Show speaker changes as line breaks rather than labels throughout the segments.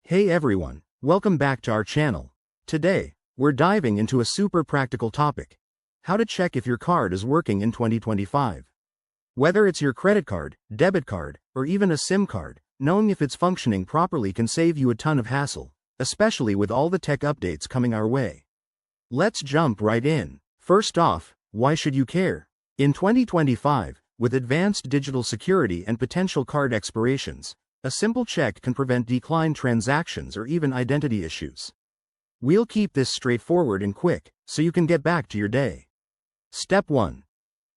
Hey everyone, welcome back to our channel. Today, we're diving into a super practical topic: how to check if your card is working in 2025. Whether it's your credit card, debit card, or even a SIM card, knowing if it's functioning properly can save you a ton of hassle, especially with all the tech updates coming our way. Let's jump right in. First off, why should you care? In 2025, with advanced digital security and potential card expirations, a simple check can prevent declined transactions or even identity issues. We'll keep this straightforward and quick, so you can get back to your day. Step 1.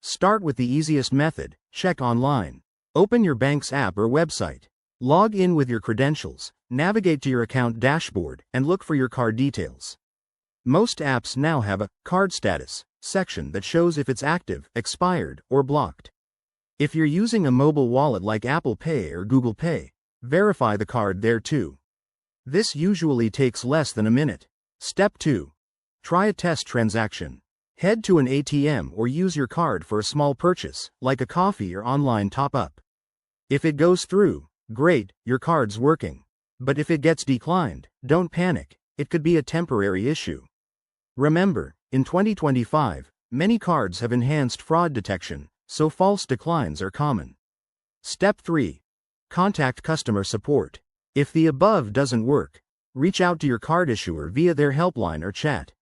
Start with the easiest method: check online. Open your bank's app or website. Log in with your credentials, navigate to your account dashboard, and look for your card details. Most apps now have a card status section that shows if it's active, expired, or blocked. If you're using a mobile wallet like Apple Pay or Google Pay, verify the card there too. This usually takes less than a minute. Step 2. Try a test transaction. Head to an ATM or use your card for a small purchase, like a coffee or online top-up. If it goes through, great, your card's working. But if it gets declined, don't panic, it could be a temporary issue. Remember, in 2025, many cards have enhanced fraud detection, so false declines are common. Step 3. Contact customer support. If the above doesn't work, reach out to your card issuer via their helpline or chat.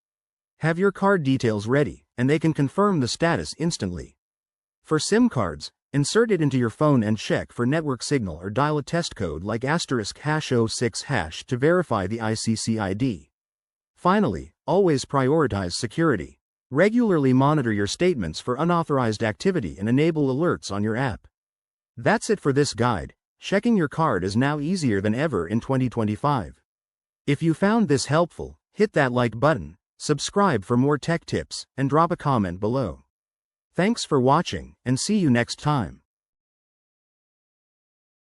Have your card details ready, and they can confirm the status instantly. For SIM cards, insert it into your phone and check for network signal or dial a test code like *#06# to verify the ICC ID. Finally, always prioritize security. Regularly monitor your statements for unauthorized activity and enable alerts on your app. That's it for this guide. Checking your card is now easier than ever in 2025. If you found this helpful, hit that like button, subscribe for more tech tips, and drop a comment below. Thanks for watching, and see you next time.